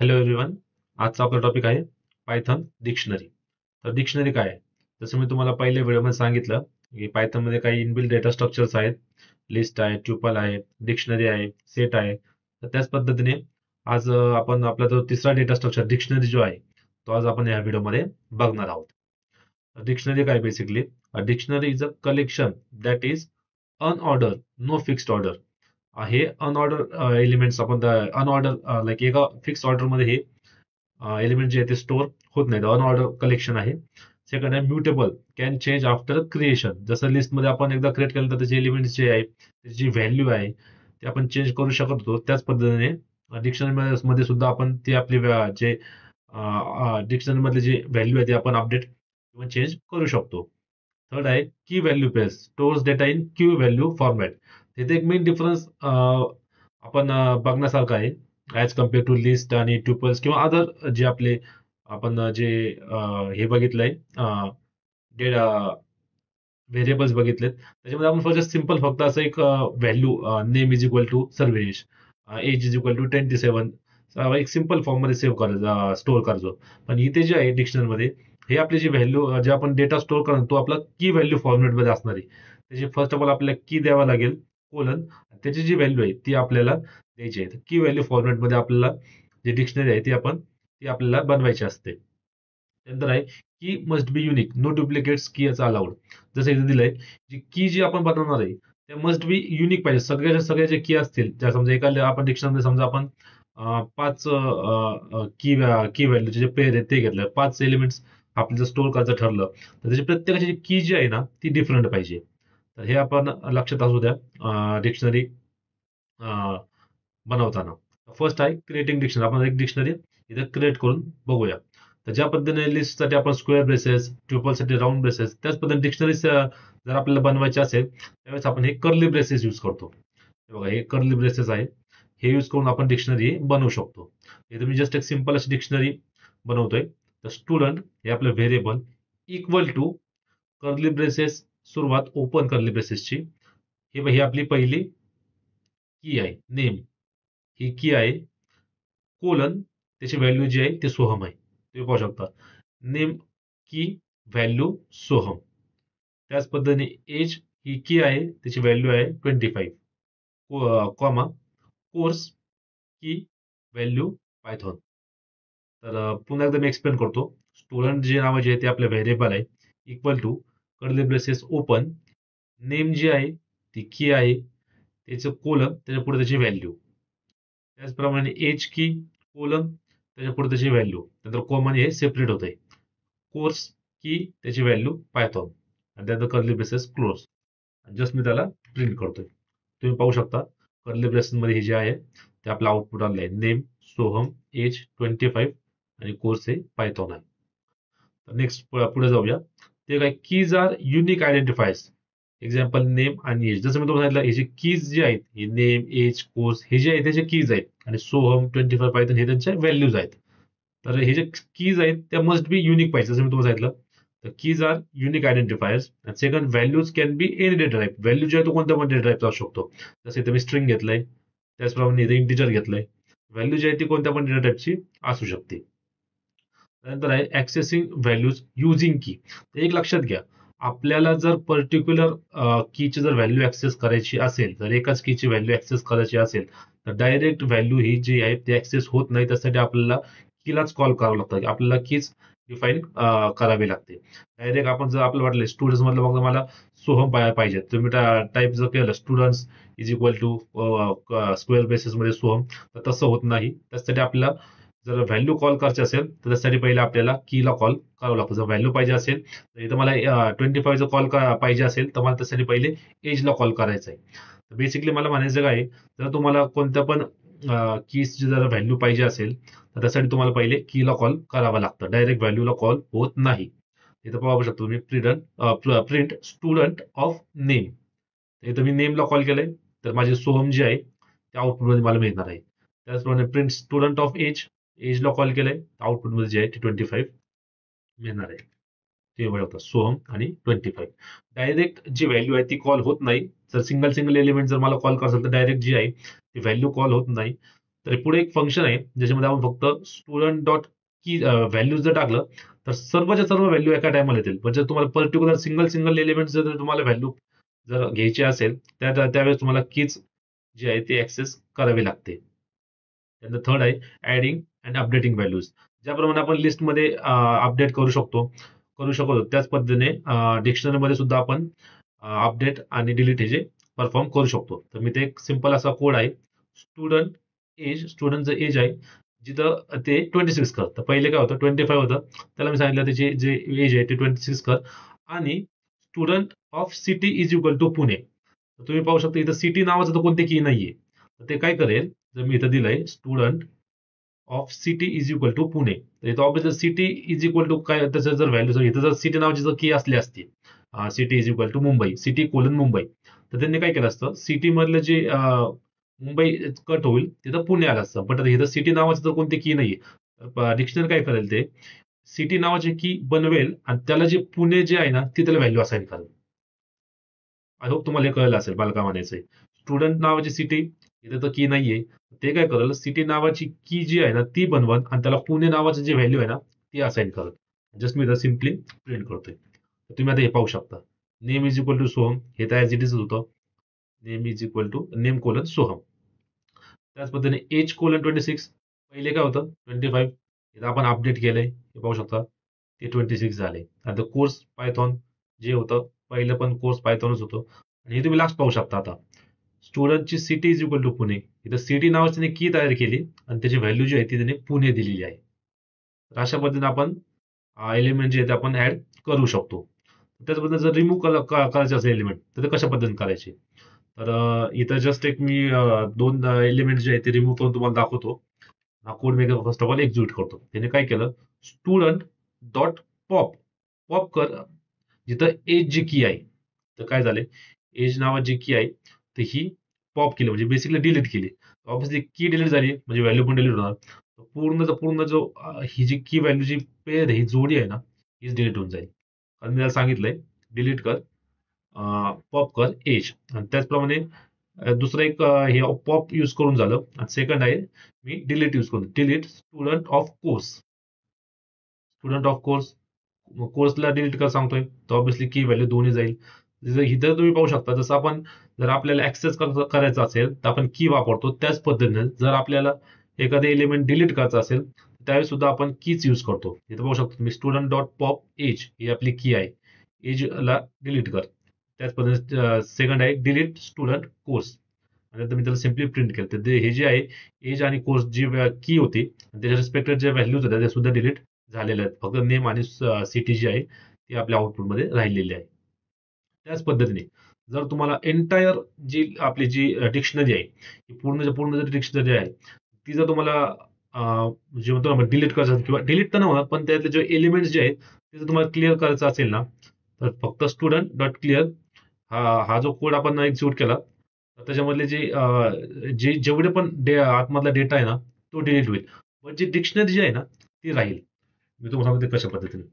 Hello everyone. आजचा आपला topic आहे पायथन डिक्शनरी. तर डिक्शनरी काय आहे? जसं मी तुम्हाला पहिल्या व्हिडिओमध्ये सांगितलं की पायथन मध्ये काही इनबिल्ट डेटा स्ट्रक्चर्स आहेत, लिस्ट आहे, ट्युपल आहे, डिक्शनरी आहे, सेट आहे. तर त्याच पद्धतीने आज आपण आपला जो तिसरा डेटा स्ट्रक्चर डिक्शनरी जो आहे तो आज आपण या व्हिडिओमध्ये बघणार आहोत. डिक्शनरी काय basically? Dictionary is a collection that is unordered, no fixed order. हे अनऑर्डर एलिमेंट्स आपण अनऑर्डर लाईक एका फिक्स ऑर्डर मध्ये हे एलिमेंट जे आहे ते स्टोअर होत नाहीत. अनऑर्डर कलेक्शन आहे. सेकंड आहे mutable, can change after creation. जसं लिस्टमध्ये आपण एकदा क्रिएट केलं तर त्याचे एलिमेंट जे आहे त्याची जी व्हॅल्यू आहे ते आपण चेंज करू शकत होतो. त्याच पद्धतीने डिक्शनरी मध्ये सुद्धा आपण ते आपले जे डिक्शनरी मधले जे व्हॅल्यू आहे ते आपण अपडेट किंवा चेंज करू शकतो. थर्ड आहे की value pair, stores data in Q value format. तिथे एक मेन डिफरन्स आपण बघण्यासारखा आहे ऍज कम्पेअर टू लिस्ट आणि ट्युपल्स किंवा अदर जे आपले आपण जे हे बघितलंय डेटा व्हेरिएबल्स बघितलेत. त्याच्यामध्ये आपण फक्त सिम्पल फक्त असं एक value name is equal to Sarvesh, age is equal to 27 एक सिम्पल फॉर्म मध्ये सेव्ह करायचं, स्टोअर करायचो. पण इथे जे आहे डिक्शनरी मध्ये हे आपली जी व्हॅल्यू जे आपण डेटा स्टोअर करतो तो आपला की व्हॅल्यू फॉर्मॅट मध्ये असणार आहे. त्याची फर्स्ट ऑफ ऑल आपल्याला की द्यावा लागेल, कोलन. त्याची जी व्हॅल्यू आहे ती आपल्याला द्यायची आहे. की व्हॅल्यू फॉर्मॅट मध्ये आपल्याला जी डिक्शनरी आहे ती आपल्याला बनवायची असते. त्यानंतर आहे key must be unique, no duplicates की याचा अलाउड. जसं इथे दिलंय की जी आपण बनवणार आहे त्या मस्ट बी युनिक पाहिजे. सगळ्या जे की असतील त्या समजा एखाद्या आपण डिक्शनरी समजा आपण पाच की की व्हॅल्यूचे जे पेअर आहेत ते घेतलं, पाच एलिमेंट्स आपलं जर स्टोअर करायचं ठरलं तर त्याची प्रत्येकाची की जी आहे ना ती डिफरंट पाहिजे. तर हे आपण लक्षात असू द्या डिक्शनरी बनवताना. फर्स्ट आहे क्रिएटिंग डिक्शनरी. आपण एक डिक्शनरी इथे क्रिएट करून बघूया. तर ज्या पद्धतीने लिस्टसाठी आपण स्क्वेअर ब्रेसेस, ट्युपलसाठी राऊंड ब्रेसेस, त्याच पद्धतीने डिक्शनरी जर आपल्याला बनवायचे असेल त्यावेळेस आपण हे कर्ली ब्रेसेस यूज करतो. हे बघा, हे कर्ली ब्रेसेस आहे. हे यूज करून आपण डिक्शनरी बनवू शकतो. इथे मी जस्ट एक सिंपल अशी डिक्शनरी बनवतोय. तर स्टुडंट हे आपलं variable equal to curly braces, सुरुवात ओपन कर्ली ब्रेसेसची. ही आपली पहिली की आहे, नेम ही की आहे, कोलन त्याची व्हॅल्यू जी आहे ती सोहम आहे. तुम्ही पाहू शकता नेम की व्हॅल्यू सोहम. त्याच पद्धतीने एज ही की आहे त्याची व्हॅल्यू आहे 25, कॉमा कोर्स की व्हॅल्यू पायथॉन. तर पुन्हा एकदा मी एक्सप्लेन करतो. स्टुडंट जे नावाचे आहे ते आपलं व्हेरिएबल आहे, equal to curly braces open, name जी आहे ती की आहे, त्याचं कोलन त्याच्या पुढे त्याची व्हॅल्यू. त्याचप्रमाणे एज की कोलन त्याच्या पुढे त्याची व्हॅल्यू, नंतर कॉमन हे सेपरेट होत आहे. कोर्स की त्याची व्हॅल्यू पायथॉन आणि त्यानंतर कर्ली ब्रेसेस क्लोज. जस्ट मी त्याला प्रिंट करतोय. तुम्ही पाहू शकता कर्ली ब्रेसेस मध्ये हे जे आहे ते आपलं आउटपुट आलं आहे, नेम सोहम, एज 25 आणि कोर्स हे पायथॉन आहे. तर नेक्स्ट पुढे जाऊया. ते काय keys are unique identifiers. Example name आणि एज. जसं मी तुम्हाला सांगितलं, हे जे कीज जे आहेत हे नेम, एज, कोर्स हे जे आहेत त्याचे कीज आहेत आणि सोहम, 25 पायथन हे त्यांच्या व्हॅल्यूज आहेत. तर हे जे कीज आहेत त्या मस्ट बी युनिक पाहिजे. जसं मी तुम्हाला सांगितलं, तर keys are unique identifiers. Second, values can be any data type. Value जे आहे तो कोणत्या पण डेटा टाईपचा असू शकतो. जसं इथे मी स्ट्रिंग घेतलंय, त्याचप्रमाणे इथे इंटिजर घेतलंय. व्हॅल्यू जी आहे ती कोणत्या पण डेटा टाईपची असू शकते. त्यानंतर आहे ऍक्सेसिंग व्हॅल्यूज युझिंग की. एक लक्षात घ्या, आपल्याला जर पर्टिक्युलर कीची जर व्हॅल्यू ऍक्सेस करायची असेल, जर एकाच कीची व्हॅल्यू ऍक्सेस करायची असेल तर डायरेक्ट व्हॅल्यू ही जी आहे ती ऍक्सेस होत नाही. त्यासाठी आपल्याला कीलाच कॉल करावं लागतं, आपल्याला कीच डिफाईन करावी लागते. डायरेक्ट आपण जर आपल्याला वाटलं स्टुडंट्स मधलं मग मला सोहम पाहिजे, तुम्ही टाईप जर केलं students is equal to square basis मध्ये सोहम, तर तसं होत नाही. त्यासाठी आपल्याला जर व्हॅल्यू कॉल करायची असेल तर त्यासाठी पहिले आपल्याला कीला कॉल करावं लागतं. जर व्हॅल्यू पाहिजे असेल तर इथं मला 25 जर कॉल पाहिजे असेल तर मला त्यासाठी पहिले एजला कॉल करायचा आहे. बेसिकली मला म्हणायचं काय, जर तुम्हाला कोणत्या पण कीची जर व्हॅल्यू पाहिजे असेल तर त्यासाठी तुम्हाला पहिले कीला कॉल करावा लागतं, डायरेक्ट व्हॅल्यूला कॉल होत नाही. इथं पाहू शकतो तुम्ही प्रिंट स्टुडंट ऑफ नेम. इथं मी नेमला कॉल केलंय तर माझे सोहम जे आहे ते आउटपुटमध्ये मला मिळणार आहे. त्याचप्रमाणे प्रिंट स्टुडंट ऑफ एज, एजला कॉल केलंय आउटपुट मध्ये जे आहे ते 25 मिळणार आहे. ते बघा सोहम आणि 25. डायरेक्ट जी व्हॅल्यू आहे ती कॉल होत नाही. जर सिंगल एलिमेंट जर मला कॉल करायचं तर डायरेक्ट जी आहे ती व्हॅल्यू कॉल होत नाही. तर पुढे एक फंक्शन आहे ज्याच्यामध्ये आपण फक्त स्टुडंट डॉट की व्हॅल्यूज जर टाकलं तर सर्वच्या सर्व व्हॅल्यू एका टायमाला येतील. म्हणजे तुम्हाला पर्टिक्युलर सिंगल सिंगल एलिमेंट जर तुम्हाला व्हॅल्यू जर घ्यायची असेल त्यावेळेस तुम्हाला कीज जी आहे ती ऍक्सेस करावी लागते. त्यानंतर थर्ड आहे ऍडिंग अँड अपडेटिंग व्हॅल्यूज. ज्याप्रमाणे आपण लिस्टमध्ये अपडेट करू शकतो त्याच पद्धतीने डिक्शनरीमध्ये सुद्धा आपण अपडेट आणि डिलीट हे जे परफॉर्म करू शकतो. तर मी ते एक सिंपल असा कोड आहे. स्टुडंटचं एज आहे जिथं ते 26 कर. तर पहिले काय होतं 25 होतं, त्याला मी सांगितलं त्याची जे एज आहे ते 26 कर. आणि student of city is equal to Pune. तर तुम्ही पाहू शकता इथं सिटी नावाचं तर कोणते की नाहीये. तर ते काय करेल, जर मी इथं दिलंय student of city is equal to Pune, तर इथं obviously city is equal to काय त्याचं जर व्हॅल्यू इथं जर सिटी नावाची जर की असली असती, city is equal to Mumbai, city colon Mumbai, तर त्यांनी काय केलं असतं सिटी मधलं जे मुंबई कट होईल तिथं पुणे आलं असतं. पण इथं सिटी नावाचं तर कोणती की नाहीये. तर डिक्शनरी काय करेल, ते सिटी नावाची की बनवेल आणि त्याला जे पुणे जे आहे ना ती त्याला व्हॅल्यू असाइन करेल. आय होप तुम्हाला हे कळलं असेल. मला काय म्हणायचंय, स्टुडंट नावाची सिटी इथे तर की नाहीये, ते काय करेल सिटी नावाची की जी आहे ना ती बनवत आणि त्याला पुणे नावाचं जे व्हॅल्यू आहे ना ती असाइन करत. जस्ट मी इथं सिम्पली प्रिंट करतोय. तर तुम्ही आता हे पाहू शकता, name is equal to Soham, हे तर ऍज इट इज होतं. Name is equal to name colon Soham. त्याच पद्धतीने एज कोलन 26, पहिले काय होतं 25, इथं आपण अपडेट केलंय हे पाहू शकता, ते 26 झाले. आता कोर्स पायथॉन जे होतं पहिलं पण कोर्स पायथॉनच होतं. आणि हे तुम्ही लास्ट पाहू शकता आता, स्टुडंटची city is equal to Pune, इथं सिटी नावाची त्याने की तयार केली आणि त्याची व्हॅल्यू जी आहे ती त्याने पुणे दिलेली आहे. तर अशा पद्धतीने आपण एलिमेंट जे आहेत ते आपण ऍड करू शकतो. त्याच पद्धतीने जर रिमूव्ह करायचे असेल एलिमेंट तर ते कशा पद्धतीने करायचे. तर इथं जस्ट एक मी दोन एलिमेंट जे आहेत ते रिमूव्ह करून तुम्हाला दाखवतो. हा code me first of all execute करतो. त्याने काय केलं, स्टुडंट डॉट पॉप, पॉप कर जिथं एज जी की आहे. तर काय झालंय, एज नावाची जी की आहे तर ही पॉप केली म्हणजे बेसिकली डिलीट केली. ऑब्व्हियसली की डिलीट झाली म्हणजे व्हॅल्यू पण डिलीट होणार. पूर्ण जो ही जी की व्हॅल्यू जी पेअर ही जोडी आहे ना हीच डिलीट होऊन जाईल. आणि मी त्याला सांगितलंय डिलीट कर पॉप कर एज. आणि त्याचप्रमाणे दुसरं एक हे पॉप यूज करून झालं. आणि सेकंड आहे मी डिलीट यूज करून, delete student of course. Student of course, कोर्सला डिलीट कर सांगतोय तर ऑब्व्हियसली की व्हॅल्यू दोन्ही जाईल. इथं तुम्ही पाहू शकता जसं आपण जर आपल्याला ऍक्सेस करायचं असेल तर आपण की वापरतो, त्याच पद्धतीने जर आपल्याला एखादे एलिमेंट डिलीट करायचं असेल त्यावेळी सुद्धा आपण कीच यूज करतो. इथं पाहू शकतो तुम्ही स्टुडंट डॉट पॉप एज ही आपली की आहे, एजला डिलीट कर. त्याच पद्धतीने सेकंड आहे डिलीट स्टुडंट कोर्स. आणि नंतर मी त्याला सिम्पली प्रिंट केलं. तर हे जे आहे एज आणि कोर्स जी की होती त्याच्या रिस्पेक्टेड जे व्हॅल्यूज होत्या त्या सुद्धा डिलीट झालेल्या आहेत. फक्त नेम आणि सिटी जी आहे ती आपल्या आउटपुटमध्ये राहिलेली आहे. त्याच पद्धतीने जर तुम्हाला एंटायर जी आपली जी डिक्शनरी आहे ही पूर्ण जर डिक्शनरी आहे ती जर तुम्हाला जे म्हणतो ना डिलीट करायचं किंवा डिलीट तर नाही होणार पण त्यातले जे एलिमेंट्स जे आहेत ते जर तुम्हाला क्लिअर करायचं असेल ना तर फक्त स्टुडंट डॉट क्लिअर हा जो कोड आपण एक्झिक्यूट केला तर त्याच्यामधले जे जेवढे पण आतमधला डेटा आहे ना तो डिलीट होईल. पण जी डिक्शनरी जी आहे ना ती राहील. मी तुम्हाला सांगतो ते कशा पद्धतीने.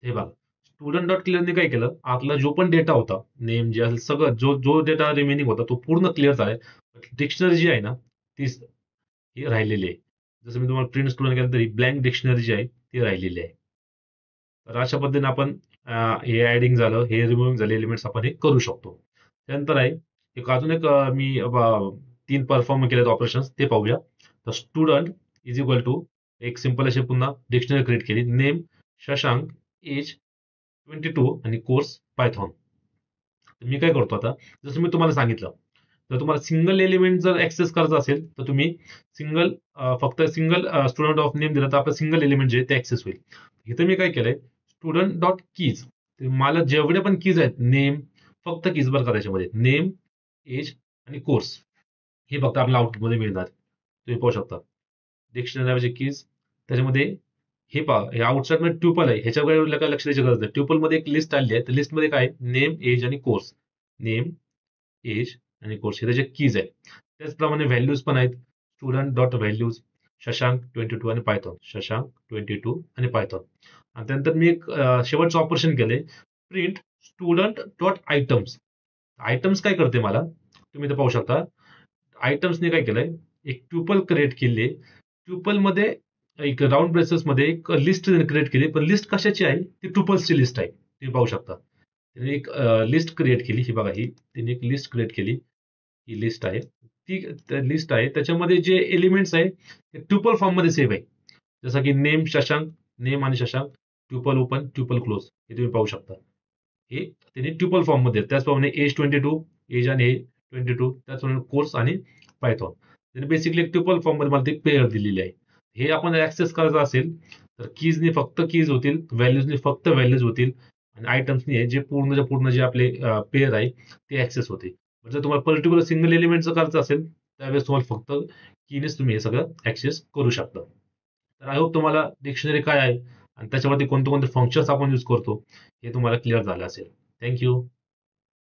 हे बघा, स्टुडंट डॉट क्लिअरने काय केलं, आतला जो पण डेटा होता नेम जे असेल सगळं जो जो डेटा रिमेनिंग होता तो पूर्ण क्लिअर झालाय. डिक्शनरी जी आहे ना ती ही राहिलेली आहे. जसं मी तुम्हाला प्रिंट स्टुडंट केलं तरी ब्लँक डिक्शनरी जी आहे ती राहिलेली आहे. तर अशा पद्धतीने आपण हे ऍडिंग झालं हे रिमूव्हिंग झाले एलिमेंट्स आपण हे करू शकतो. त्यानंतर आहे एक अजून एक मी 3 परफॉर्म केलेत ऑपरेशन ते पाहूया. तर स्टुडंट इज इक्वल टू एक सिंपल अशी पुन्हा डिक्शनरी क्रिएट केली, नेम शशांक, एज 22 आणि कोर्स पायथॉन. मी काय करतो आता, जसं मी तुम्हाला सांगितलं जर तुम्हाला सिंगल एलिमेंट जर ऍक्सेस करायचं असेल तर तुम्ही फक्त सिंगल स्टुडंट ऑफ नेम दिलं तर आपलं सिंगल एलिमेंट जे ते ऍक्सेस होईल. इथं मी काय केलंय स्टुडंट डॉट कीज, मला जेवढे पण कीज आहेत नेम फक्त कीज बर का त्याच्यामध्ये नेम एज आणि कोर्स हे फक्त आपल्या आउटपुटमध्ये मिळणार. तुम्ही पाहू शकता डिक्शनरी कीज त्याच्यामध्ये हे पहा हे आउटसाइड मध्ये ट्युपल आहे ह्याच्याकडे काय लक्ष द्यायची गरज नाही. ट्युपल मध्ये एक लिस्ट आली आहे तर लिस्टमध्ये काय नेम एज आणि कोर्स, नेम एज आणि कोर्स हे त्याचे कीज आहेत. त्याचप्रमाणे व्हॅल्यूज पण आहेत स्टुडंट डॉट व्हॅल्यूज शशांक 22 आणि पायथॉन, शशांक 22 आणि पायथॉन. आणि त्यानंतर मी एक शेवटचं ऑपरेशन केलंय print student dot items. Items काय करते मला तुम्ही इथे पाहू शकता. आयटम्सने काय केलंय एक ट्युपल क्रिएट केली. ट्युपल मध्ये एक राऊंड ब्रेसेस मध्ये एक लिस्ट क्रिएट केली, पण लिस्ट कशाची आहे? ती ट्युपल्सची लिस्ट आहे, तुम्ही पाहू शकता. त्याने एक लिस्ट क्रिएट केली, ही बघा, ही त्याने एक लिस्ट क्रिएट केली, ही लिस्ट आहे, ती लिस्ट आहे. त्याच्यामध्ये जे एलिमेंट्स आहे ते ट्युपल फॉर्म मध्ये सेव्ह आहे. जसं की नेम शशांक, नेम आणि Shashank, tuple open, tuple close, हे तुम्ही पाहू शकता. हे त्याने ट्युपल फॉर्म मध्ये, त्याचप्रमाणे एज 22, एज आणि ए 22, त्याचप्रमाणे कोर्स आणि पायथॉन. त्याने बेसिकली एक ट्युपल फॉर्म मध्ये मला ते पेअर दिलेली आहे. हे आपण ऍक्सेस करायचं असेल तर कीजनी फक्त कीज होतील, व्हॅल्यूजनी फक्त व्हॅल्यूज होतील, आणि आयटम्सनी जे पूर्ण जे आपले पेअर आहे ते ऍक्सेस होते. जर तुम्हाला पर्टिक्युलर सिंगल एलिमेंटचं करायचं असेल त्यावेळेस तुम्हाला फक्त कीनेच तुम्ही हे सगळं ऍक्सेस करू शकता. तर आय होप तुम्हाला डिक्शनरी काय आहे आणि त्याच्यामध्ये कोणते कोणते फंक्शन्स आपण यूज करतो हे तुम्हाला क्लिअर झालं असेल. थँक्यू.